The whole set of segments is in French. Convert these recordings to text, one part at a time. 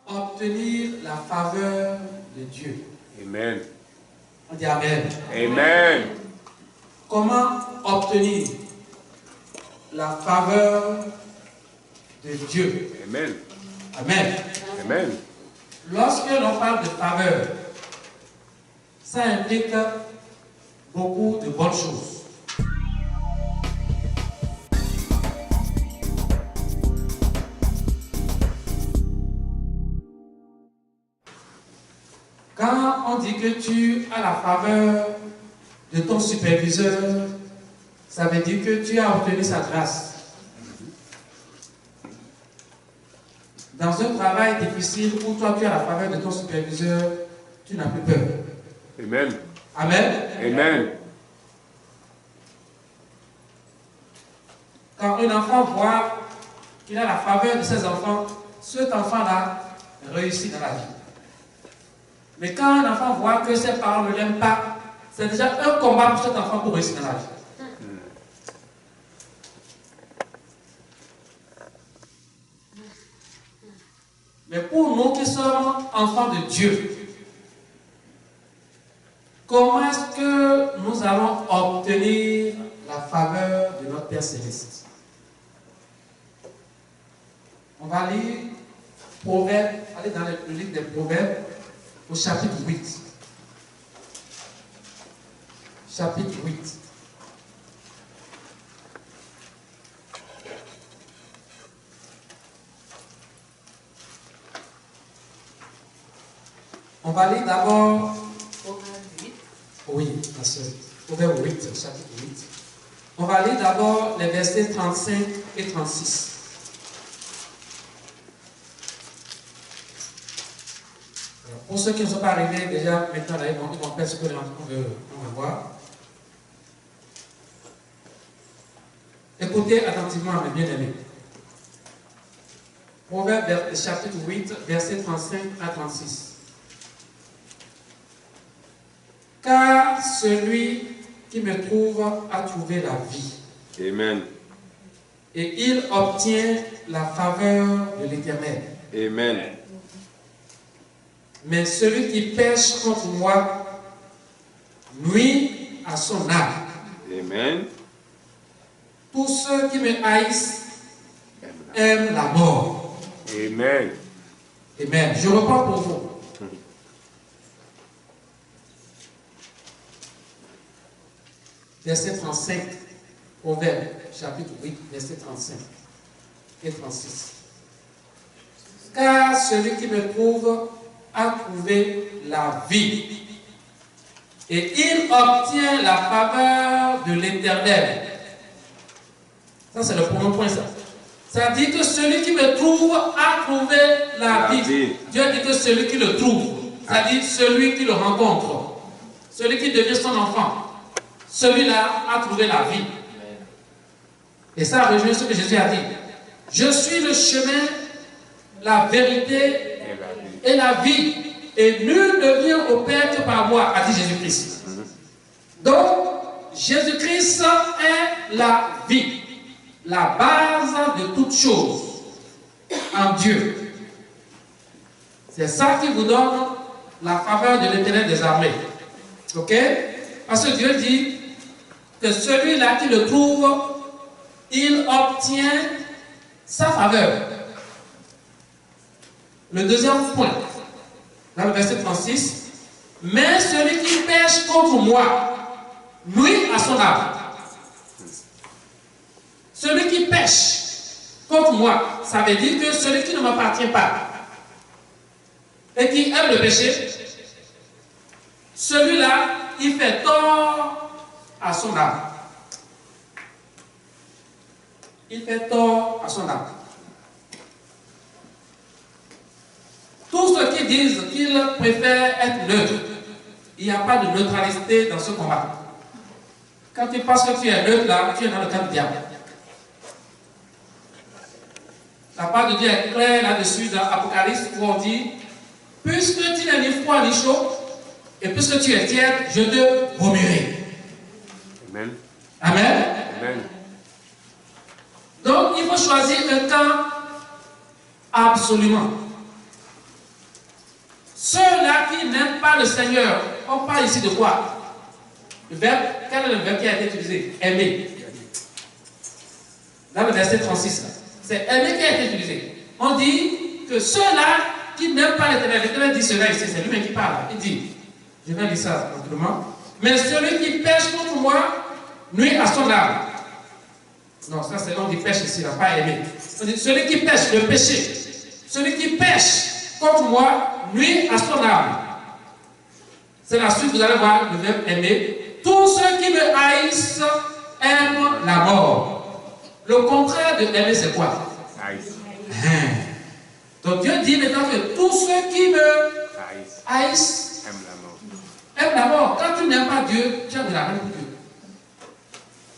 obtenir la faveur de Dieu. Amen. On dit Amen. Amen. Comment obtenir la faveur de Dieu? Amen. Amen. Amen. Lorsque l'on parle de faveur, ça implique beaucoup de bonnes choses. Quand on dit que tu as la faveur de ton superviseur, ça veut dire que tu as obtenu sa grâce. Dans un travail difficile où toi tu as la faveur de ton superviseur, tu n'as plus peur. Amen. Amen. Amen. Quand un enfant voit qu'il a la faveur de ses enfants, cet enfant-là réussit dans la vie. Mais quand un enfant voit que ses parents ne l'aiment pas, c'est déjà un combat pour cet enfant pour réussir dans la vie. Mais pour nous qui sommes enfants de Dieu, comment est-ce que nous allons obtenir la faveur de notre Père Céleste? On va lire Proverbes, allez dans le livre des Proverbes, au chapitre 8. Chapitre 8. On va lire d'abord. Oui, ma soeur. Proverbe 8, chapitre 8. On va lire d'abord les versets 35 et 36. Alors, pour ceux qui ne sont pas arrivés déjà maintenant, là, ils vont faire ce que on va voir. Écoutez attentivement, mes bien-aimés. Proverbe chapitre 8, versets 35 à 36. Car celui qui me trouve a trouvé la vie. Amen. Et il obtient la faveur de l'Éternel. Amen. Mais celui qui pêche contre moi nuit à son âme. Amen. Tous ceux qui me haïssent aiment la mort. Amen. Amen. Je reprends pour vous. Verset 35, Proverbe, chapitre 8, verset 35 et 36. Car celui qui me trouve a trouvé la vie, et il obtient la faveur de l'Éternel. Ça, c'est le premier point, ça. Ça dit que celui qui me trouve a trouvé la vie. Dieu dit que celui qui le trouve, ça dit celui qui le rencontre, celui qui devient son enfant. Celui-là a trouvé la vie. Et ça rejoint ce que Jésus a dit. Je suis le chemin, la vérité et la vie. Et nul ne vient au Père que par moi, a dit Jésus-Christ. Donc, Jésus-Christ est la vie, la base de toute chose en Dieu. C'est ça qui vous donne la faveur de l'Éternel des armées. Ok? Parce que Dieu dit que celui-là qui le trouve, il obtient sa faveur. Le deuxième point, dans le verset 36, mais celui qui pêche contre moi nuit à son âme. Celui qui pêche contre moi, ça veut dire que celui qui ne m'appartient pas et qui aime le péché, celui-là, il fait tort à son âme. Il fait tort à son âme. Tous ceux qui disent qu'ils préfèrent être neutres, il n'y a pas de neutralité dans ce combat. Quand tu penses que tu es neutre, là, tu es dans le camp du diable. La part de Dieu est claire là-dessus dans Apocalypse où on dit, puisque tu n'es ni froid ni chaud, et puisque tu es tiède, je te vomirai. Amen. Amen. Amen. Donc, il faut choisir un camp absolument. Ceux-là qui n'aiment pas le Seigneur, on parle ici de quoi? Le verbe, quel est le verbe qui a été utilisé? Aimer. Dans le verset 36, c'est aimer qui a été utilisé. On dit que ceux-là qui n'aiment pas l'Éternel dit cela ici, c'est lui-même qui parle. Il dit, je vais lire ça rapidement. Mais celui qui pêche contre moi nuit à son âme. Non, ça c'est on dit pêche ici, il n'a pas aimé. On dit celui qui pêche, le péché. Celui qui pêche contre moi nuit à son âme. C'est la suite, vous allez voir le verbe aimer. Tous ceux qui me haïssent aiment la mort. Le contraire de aimer, c'est quoi? Donc Dieu dit maintenant que tous ceux qui me haïssent aiment la mort. Quand tu n'aimes pas Dieu, tu as de la haine pour Dieu.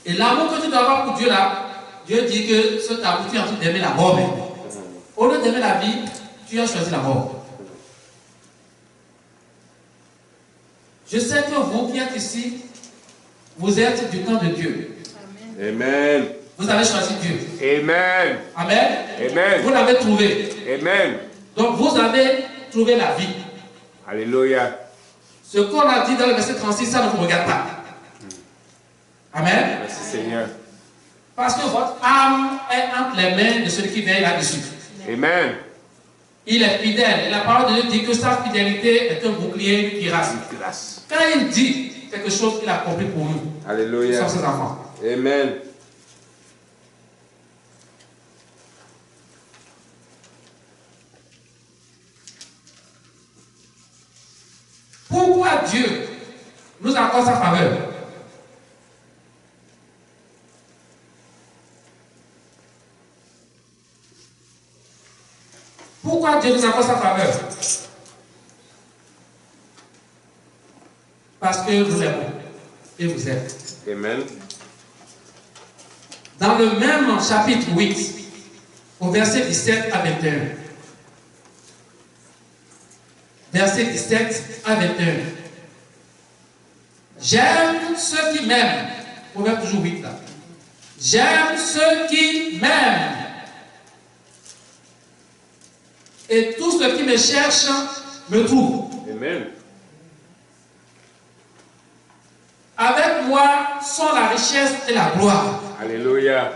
Et l'amour que tu dois avoir pour Dieu là, Dieu dit que ce amour, tu es en train d'aimer la mort même. Au lieu d'aimer la vie, tu as choisi la mort. Je sais que vous qui êtes ici, vous êtes du camp de Dieu. Amen. Vous avez choisi Dieu. Amen. Amen. Amen. Vous l'avez trouvé. Amen. Donc vous avez trouvé la vie. Alléluia. Ce qu'on a dit dans le verset 36, ça ne vous regarde pas. Amen. Merci Seigneur. Parce que votre âme est entre les mains de celui qui veille là-dessus. Amen. Il est fidèle. Et la parole de Dieu dit que sa fidélité est un bouclier qui rase. Quand il dit quelque chose, il a accompli pour nous. Alléluia. Nous sommes ses enfants. Amen. Pourquoi Dieu nous accorde sa faveur? Pourquoi Dieu nous accorde sa faveur? Parce que nous l'aimons et vous êtes. Amen. Dans le même chapitre 8, au verset 17 à 21. Verset 17 à 21. J'aime ceux qui m'aiment. Proverbe toujours 8 là. J'aime ceux qui m'aiment. Et tous ceux qui me cherchent me trouvent. Amen. Avec moi sont la richesse et la gloire. Alléluia.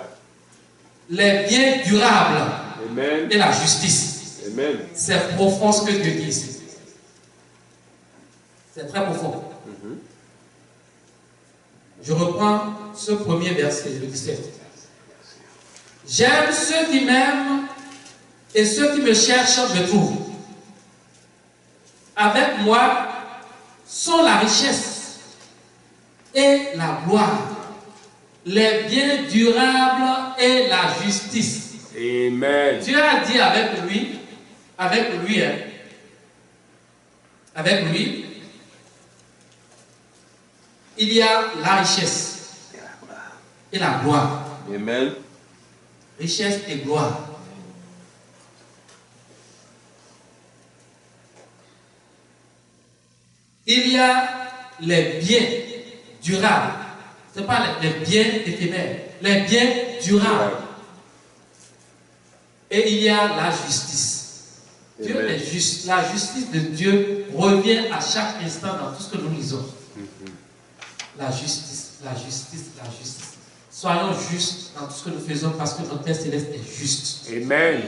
Les biens durables. Amen. Et la justice. Amen. C'est profond ce que Dieu dit ici. C'est très profond. Je reprends ce premier verset, le 17. J'aime ceux qui m'aiment et ceux qui me cherchent me trouvent. Avec moi sont la richesse et la gloire, les biens durables et la justice. Amen. Dieu a dit avec lui, il y a la richesse et la gloire. Amen. Richesse et gloire. Il y a les biens durables. Ce n'est pas les biens éphémères. Les biens durables. Et il y a la justice. Dieu est juste. La justice de Dieu revient à chaque instant dans tout ce que nous lisons. La justice, la justice, la justice. Soyons justes dans tout ce que nous faisons parce que notre Père Céleste est juste. Amen.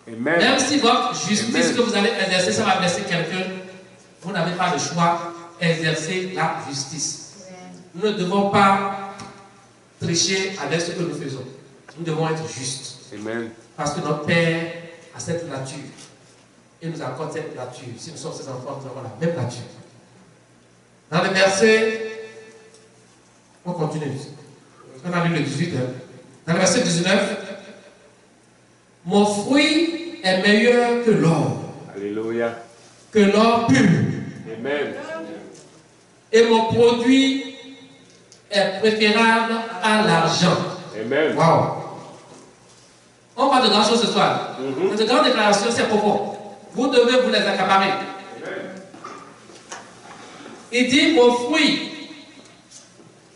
Amen. Même si votre justice Amen. que vous allez exercer, ça va blesser quelqu'un, vous n'avez pas le choix d'exercer la justice. Nous ne devons pas tricher avec ce que nous faisons. Nous devons être justes. Amen. Parce que notre Père a cette nature. Il nous accorde cette nature. Si nous sommes ses enfants, nous avons la même nature. Dans le verset, on continue. On a lu le 18. Dans le verset 19, mon fruit est meilleur que l'or. Alléluia. Que l'or pur. Amen. Et mon produit est préférable à l'argent. Amen. Wow. On parle de grandes choses ce soir. De grandes déclarations, c'est profond. Vous devez vous les accaparer. Il dit, mon fruit,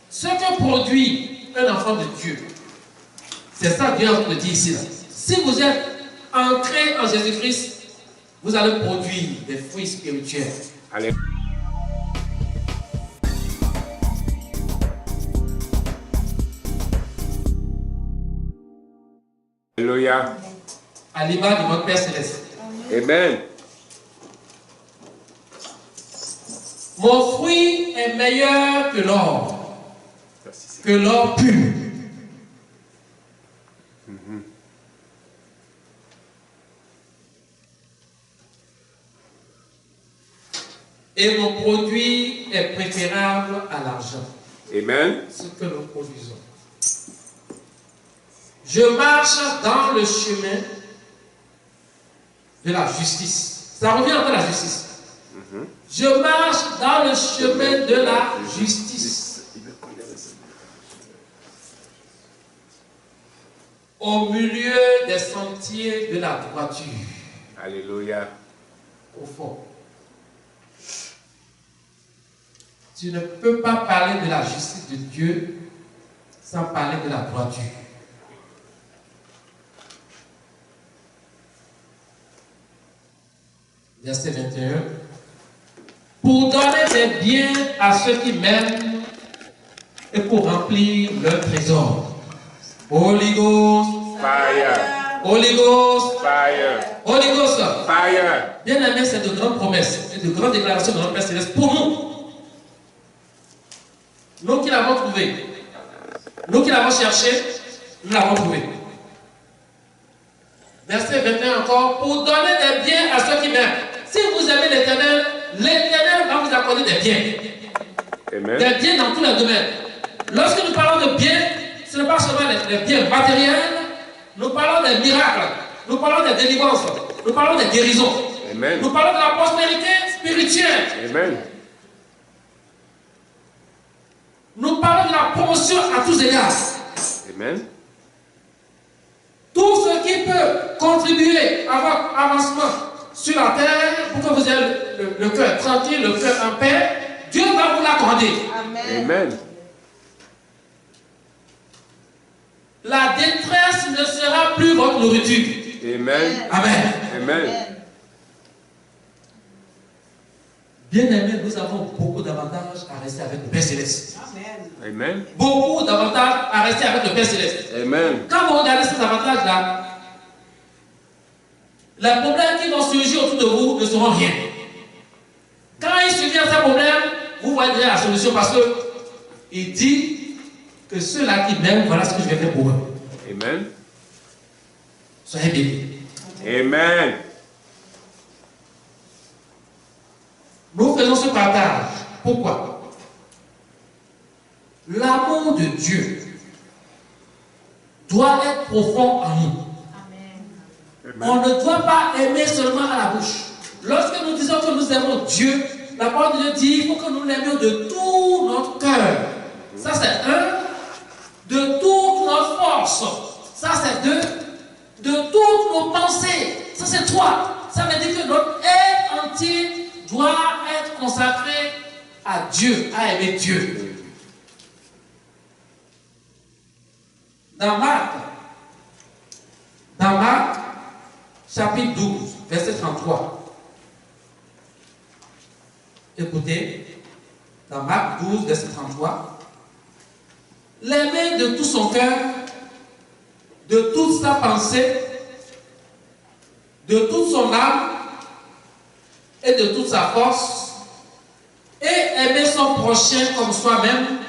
ce que produit un enfant de Dieu, c'est ça que Dieu a dit ici. Là. Si vous êtes ancré en Jésus-Christ, vous allez produire des fruits spirituels. Allez. Alléluia. À l'image de votre Père Céleste. Amen. Mon fruit est meilleur que l'or pur. Et mon produit est préférable à l'argent. Amen. Ce que nous produisons. Je marche dans le chemin de la justice. Ça revient encore à la justice. Je marche dans le chemin de la justice. Au milieu des sentiers de la droiture. Alléluia. Au fond. Tu ne peux pas parler de la justice de Dieu sans parler de la droiture. Verset 21. Pour donner des biens à ceux qui m'aiment et pour remplir leur trésor. Holy Ghost. Fire. Holy Ghost. Fire. Holy Ghost. Fire. Bien aimé, c'est de grandes promesses et de grandes déclarations de notre Père Céleste pour nous. Nous qui l'avons trouvé. Nous qui l'avons cherché, nous l'avons trouvé. Verset 21 encore. Pour donner des biens à ceux qui m'aiment. Si vous aimez l'Éternel, l'Éternel va vous accorder des biens. Amen. Des biens dans tous les domaines. Lorsque nous parlons de biens, ce n'est pas seulement les biens matériels, nous parlons des miracles, nous parlons des délivrances, nous parlons des guérisons. Amen. Nous parlons de la prospérité spirituelle. Amen. Nous parlons de la promotion à tous égards. Amen. Tout ce qui peut contribuer à votre avancement sur la terre, pour que vous ayez le cœur tranquille, le cœur en paix, Dieu va vous l'accorder. Amen. La détresse ne sera plus votre nourriture. Amen. Amen. Amen. Bien aimé, nous avons beaucoup d'avantages à rester avec le Père Céleste. Amen. Beaucoup d'avantages à rester avec le Père Céleste. Amen. Quand vous regardez ces avantages-là, les problèmes qui vont surgir autour de vous ne seront rien. Quand il survient à ces problèmes, vous voyez déjà la solution parce qu'il dit que ceux-là qui m'aiment, voilà ce que je vais faire pour eux. Amen. Soyez bénis. Amen. Nous faisons ce partage. Pourquoi? L'amour de Dieu doit être profond en nous. On ne doit pas aimer seulement à la bouche. Lorsque nous disons que nous aimons Dieu, la parole de Dieu dit qu'il faut que nous l'aimions de tout notre cœur. Ça c'est un. De toute notre force. Ça c'est deux. De toutes nos pensées. Ça c'est trois. Ça veut dire que notre être entier doit être consacré à Dieu, à aimer Dieu. Dans Marc, chapitre 12, verset 33. Écoutez, dans Marc 12, verset 33. L'aimer de tout son cœur, de toute sa pensée, de toute son âme et de toute sa force, et aimer son prochain comme soi-même,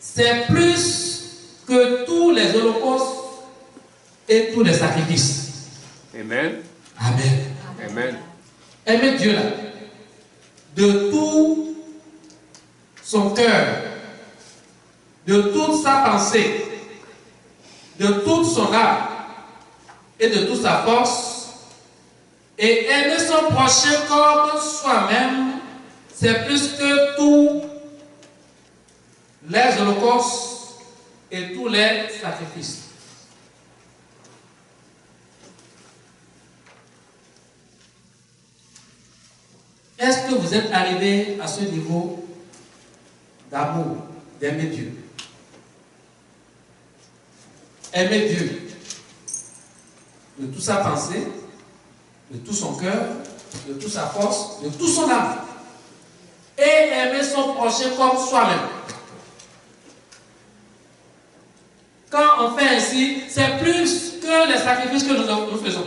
c'est plus que tous les holocaustes et tous les sacrifices. Amen. Amen. Amen. Aimer Dieu là, de tout son cœur, de toute sa pensée, de toute son âme et de toute sa force, et aimer son prochain comme soi-même, c'est plus que tous les holocaustes et tous les sacrifices. Est-ce que vous êtes arrivé à ce niveau d'amour, d'aimer Dieu? Aimer Dieu de toute sa pensée, de tout son cœur, de toute sa force, de toute son âme. Et aimer son prochain comme soi-même. Quand on fait ainsi, c'est plus que les sacrifices que nous faisons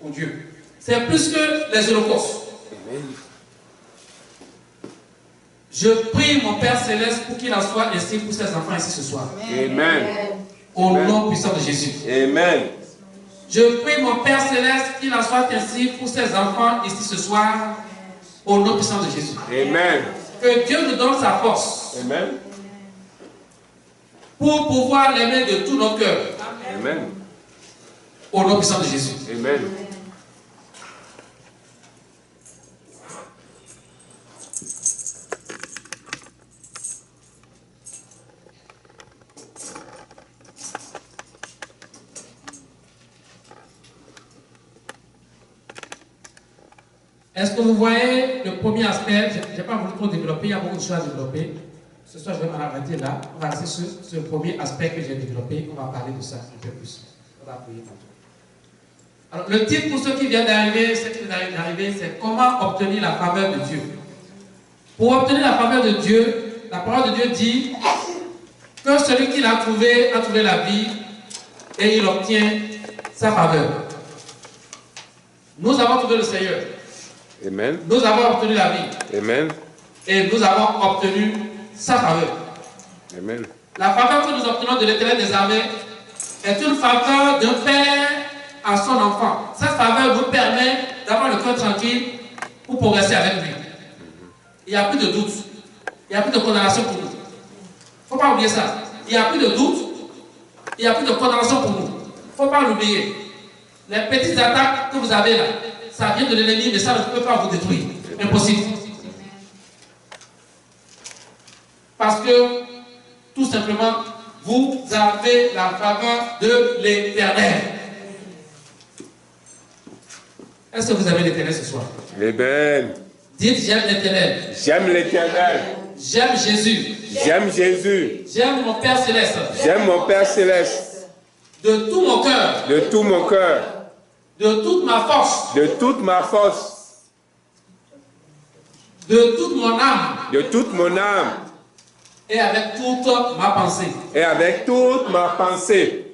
au Dieu. C'est plus que les holocaustes. Amen. Je prie mon Père Céleste pour qu'il en soit ainsi pour ses enfants ici ce soir. Amen. Au Amen. nom puissant de Jésus. Amen. Je prie mon Père Céleste qu'il en soit ainsi pour ses enfants ici ce soir. Au nom puissant de Jésus. Amen. Que Dieu nous donne sa force Amen. pour pouvoir l'aimer de tout nos cœurs. Amen. Au nom puissant de Jésus. Amen. Est-ce que vous voyez le premier aspect? Je n'ai pas voulu trop développer, il y a beaucoup de choses à développer. Ce soir, je vais m'arrêter là. On va rester sur ce premier aspect que j'ai développé. On va parler de ça un peu plus. On va prier tantôt. Alors, le titre pour ceux qui viennent d'arriver, c'est comment obtenir la faveur de Dieu. Pour obtenir la faveur de Dieu, la parole de Dieu dit que celui qui l'a trouvé a trouvé la vie et il obtient sa faveur. Nous avons trouvé le Seigneur. Amen. Nous avons obtenu la vie. Amen. Et nous avons obtenu sa faveur. Amen. La faveur que nous obtenons de l'Éternel des armées est une faveur d'un père à son enfant. Cette faveur nous permet d'avoir le cœur tranquille pour progresser avec lui. Il n'y a plus de doute. Il n'y a plus de condamnation pour nous. Il ne faut pas oublier ça. Il n'y a plus de doute. Il n'y a plus de condamnation pour nous. Il ne faut pas l'oublier. Les petites attaques que vous avez là, ça vient de l'ennemi, mais ça ne peut pas vous détruire. Impossible. Parce que, tout simplement, vous avez la faveur de l'Éternel. Est-ce que vous avez l'Éternel ce soir? Amen. Dites, j'aime l'Éternel. J'aime l'Éternel. J'aime Jésus. J'aime Jésus. J'aime mon Père Céleste. J'aime mon Père Céleste. De tout mon cœur. De tout mon cœur. De toute ma force. De toute ma force. De toute mon âme. De toute mon âme. Et avec toute ma pensée. Et avec toute ma pensée.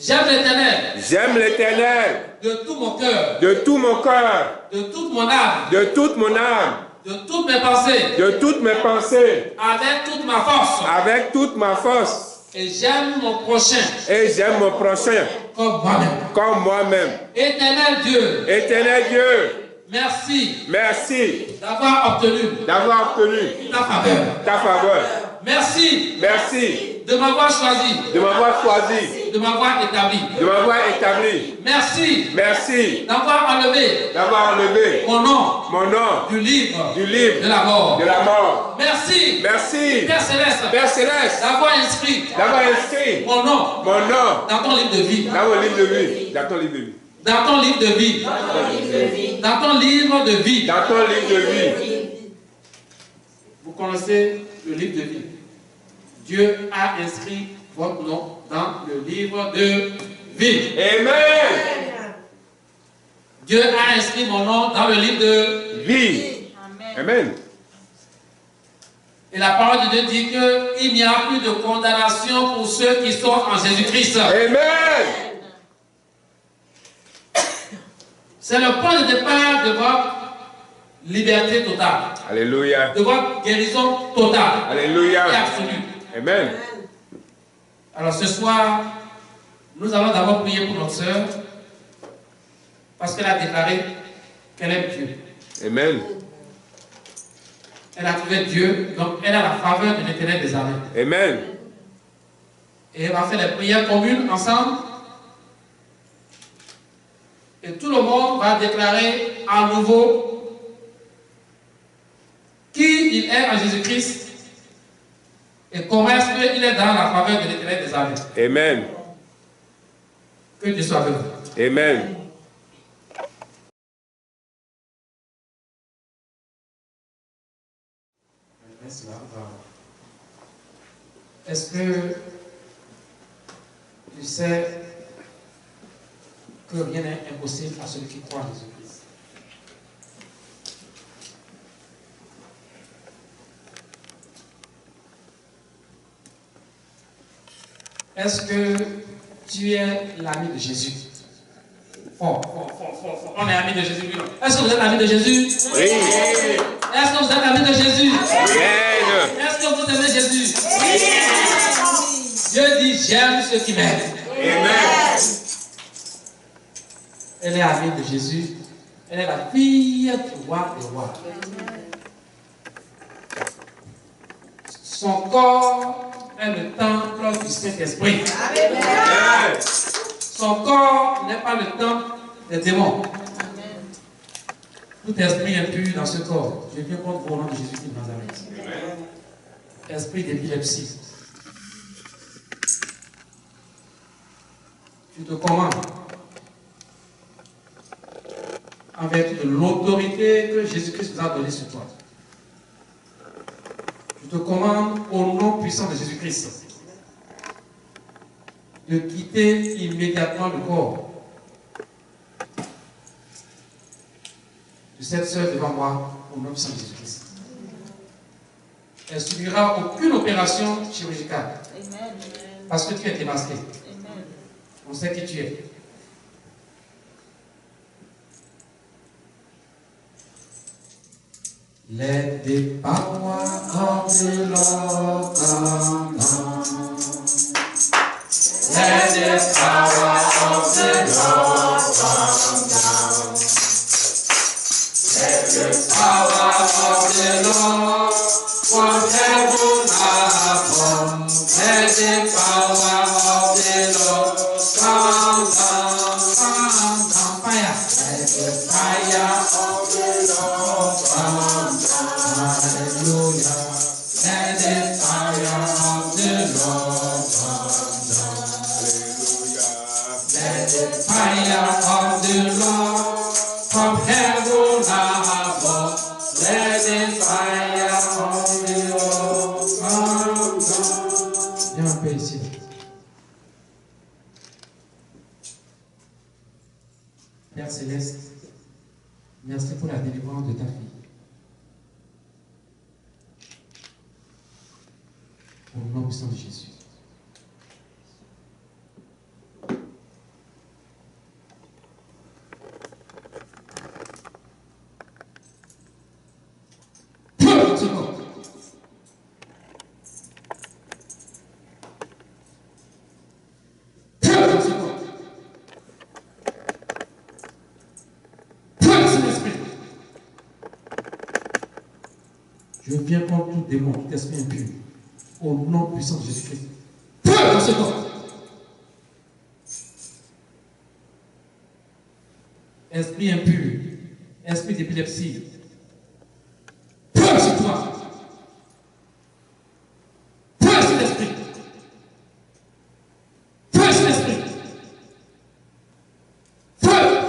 J'aime l'Éternel. J'aime l'Éternel. De tout mon cœur. De tout mon cœur. De toute mon âme. De toute mon âme. De toutes mes pensées. De toutes mes pensées. Avec toute ma force. Avec toute ma force. Et j'aime mon prochain. Et j'aime mon prochain. Comme moi-même. Comme moi-même. Éternel Dieu. Éternel Dieu. Merci. Merci D'avoir obtenu. d'avoir obtenu Ta faveur. ta faveur. Merci. Merci De m'avoir choisi. de m'avoir choisi. De m'avoir établi. De m'avoir établi. Merci. Merci D'avoir enlevé d'avoir enlevé mon nom mon nom du livre du livre de la mort. de la mort. Merci. Merci, Père Céleste. Père Céleste, D'avoir inscrit d'avoir inscrit mon nom mon nom dans ton livre de vie. dans mon livre de vie. Dans ton livre de vie. Dans ton livre de vie. Dans ton livre de vie. Dans ton livre de vie. Vous connaissez le livre de vie. Dieu a inscrit votre nom dans le livre de vie. Amen. Dieu a inscrit mon nom dans le livre de Vie. Amen. Et la parole de Dieu dit qu'il n'y a plus de condamnation pour ceux qui sont en Jésus-Christ. Amen. C'est le point de départ de votre liberté totale. Alléluia. De votre guérison totale. Alléluia. Et absolue. Amen. Alors ce soir, nous allons d'abord prier pour notre sœur. Parce qu'elle a déclaré qu'elle aime Dieu. Amen. Elle a trouvé Dieu, donc elle a la faveur de l'Éternel des armées. Amen. Et elle va faire les prières communes ensemble. Et tout le monde va déclarer à nouveau qui il est en Jésus-Christ et comment est-ce qu'il est dans la faveur de l'Éternel des armées. Amen. Que Dieu soit avec vous. Amen. Est-ce que tu sais que rien n'est impossible à celui qui croit en Jésus-Christ? Est-ce que tu es l'ami de Jésus? Fort. On est ami de Jésus. Est-ce que vous êtes ami de Jésus? Oui. Est-ce que vous êtes ami de Jésus? Amen. Est-ce que vous aimez Jésus? Dieu dit, j'aime ceux qui m'aiment. Amen. Elle est amie de Jésus. Elle est la fille du roi des rois. Son corps est le temple du Saint-Esprit. Son corps n'est pas le temple des démons. Tout esprit impur dans ce corps, je viens contre vous au nom de Jésus-Christ de Nazareth. Esprit d'épilepsie. Tu te commandes en vertu de l'autorité que Jésus-Christ vous a donnée sur toi. Je te commande au nom puissant de Jésus-Christ de quitter immédiatement le corps de cette sœur devant moi au nom puissant de Jésus-Christ. Elle ne subira aucune opération chirurgicale parce que tu es démasqué. On sait qui tu es. Let the power of the Lord come down. Let the power of the Lord come down. Let the power of the Lord from heaven above. Let the power of the Lord come down, come down, fire. Let the fire of the Lord come down. Hallelujah. Let the fire of the Lord come down. Hallelujah. Let the fire of the Lord from heaven above. Let the fire of the Lord come down. Viens un peu ici. Père Céleste, merci pour la délivrance de ta fille. Au nom puissant de Jésus. Je viens contre tout démon, tout esprit impur. Au nom puissant de Jésus-Christ. Feu dans ce corps. Esprit impur, esprit d'épilepsie. Feu sur toi. Feu sur l'esprit. Feu sur l'esprit. Feu.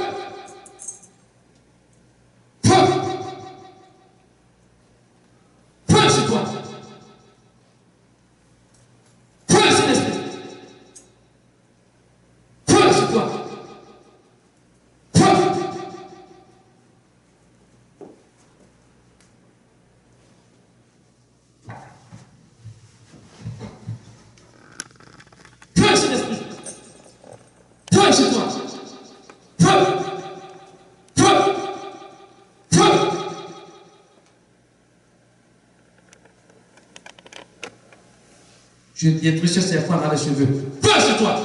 Je détruis sur ses points dans les cheveux. Feu sur toi.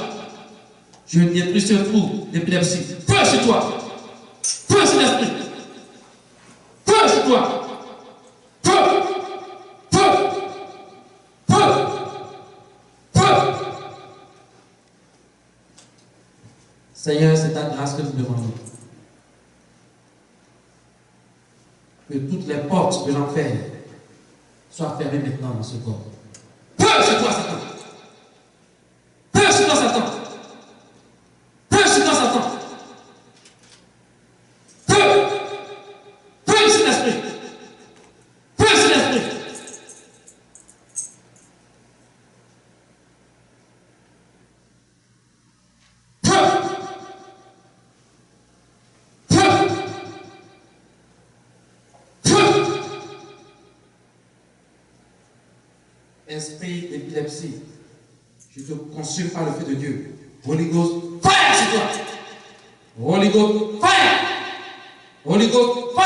Je détruis sur tout l'épilepsie. Feu sur toi. Feu sur l'esprit. Feu sur toi. Feu. Feu. Feu. Feu. Seigneur, c'est ta grâce que nous demandons. Que toutes les portes de l'enfer soient fermées maintenant dans ce corps. Feu sur toi, Satan. Feu sur toi, Satan. Feu sur toi, Satan. Feu. Feu sur l'esprit. Feu sur l'esprit. Feu. Feu. Feu. Esprit d'épilepsie, Je te consume par le feu de Dieu. Holy Ghost, fire sur toi. Holy Ghost, fire. Holy Ghost, fire.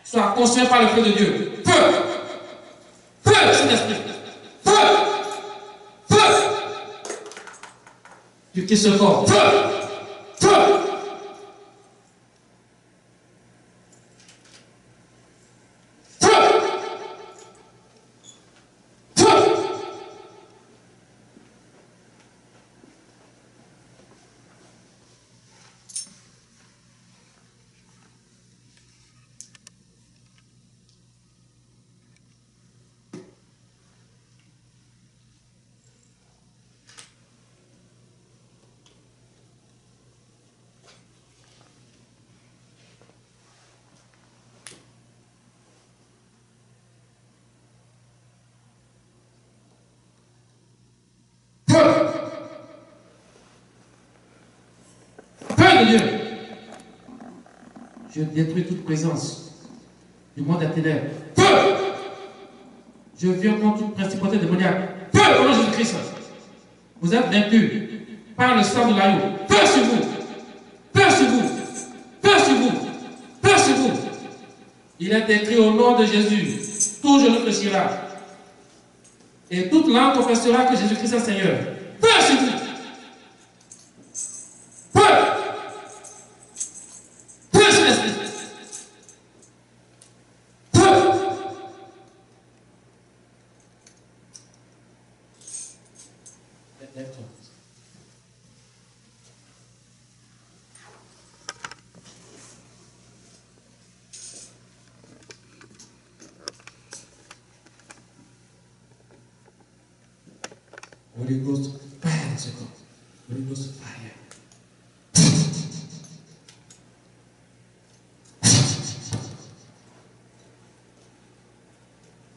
Sois consumé par le feu de Dieu. Feu. Feu, Saint-Esprit. Feu. Feu. Tu quittes ce corps. Feu. Feu. Feu de Dieu. Je détruis toute présence du monde des ténèbres. Feu. Je viens contre toute principauté démoniaque. Feu au nom de Jésus-Christ. Vous êtes vaincus par le sang de l'agneau. Feu sur vous. Feu sur vous. Feu sur vous. Feu sur vous. Il est écrit au nom de Jésus. Tout genou fléchira. Et toute langue confessera que Jésus-Christ est Seigneur. Feu sur vous. Holy Ghost, fire dans ce corps. Holy Ghost, fire.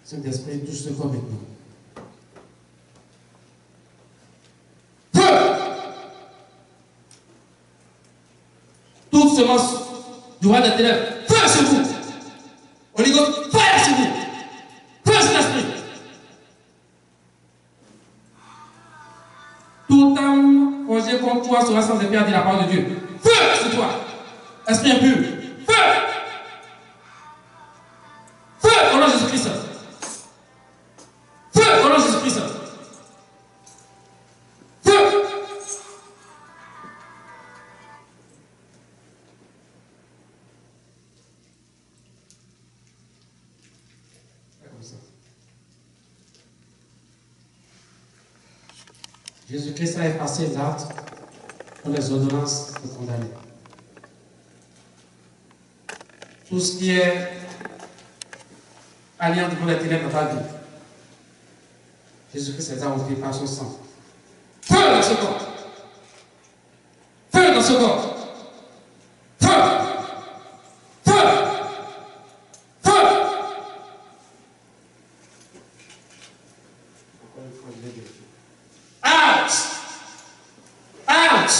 Saint-Esprit, touche ce corps maintenant. Feu! Toute semence du roi des ténèbres, feu sur vous! Holy Ghost, fire sur vous! Feu sur l'esprit! Tout âme forgée contre toi sera sans effet, dit la parole de Dieu. Feu sur toi! Esprit impur! Feu! Feu au nom de Jésus-Christ! Feu au nom de Jésus-Christ! Feu! Comme ça. Jésus-Christ a effacé l'acte pour les ordonnances de condamner. Tout ce qui est alliance du monde des ténèbres dans ta vie, Jésus-Christ les a ôtés par son sang. Feu dans ce corps! Feu dans ce corps! Feu! Feu! Feu! Encore une fois, je vais vérifier. Out! Out!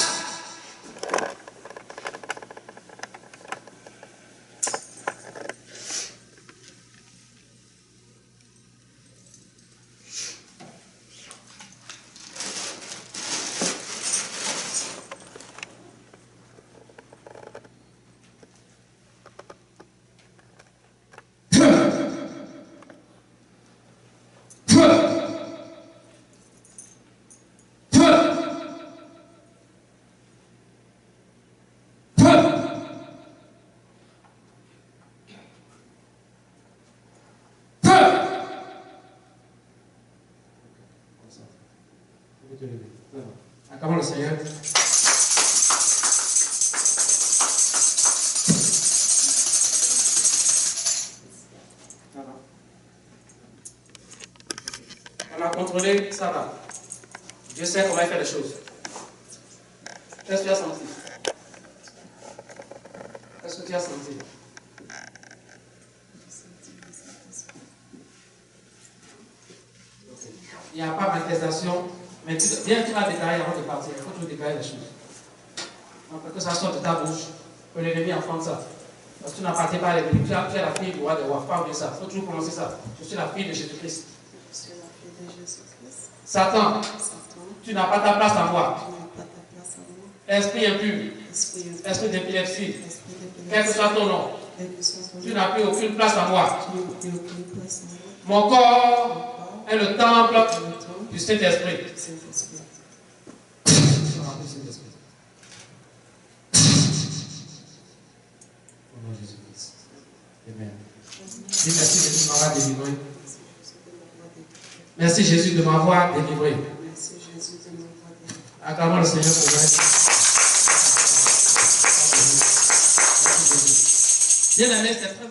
Acclamons le Seigneur. On a contrôlé, ça va. Dieu sait comment il fait les choses. Qu'est-ce que tu as senti? Qu'est-ce que tu as senti? Il n'y a pas d'intestation. Mais bien que tu vas déclarer avant de partir, il faut toujours déclarer les choses. Donc, que ça sorte de ta bouche, que l'ennemi entende ça. Parce que tu n'appartiens pas à l'ennemi. Tu es la fille du roi des rois. Pas oublier ça. Il faut toujours prononcer ça. Je suis la fille de Jésus-Christ. Je suis la fille de Jésus-Christ. Satan, tu n'as pas ta place à moi. Esprit impur, esprit d'épilepsie, quel que soit ton nom, tu n'as plus aucune place à moi. Mon corps est le temple du Saint-Esprit. Au nom de Jésus-Christ. Amen. Dis merci Jésus de m'avoir délivré. Merci Jésus de m'avoir délivré. Acclamons le Seigneur pour moi. Bien aimé, c'est très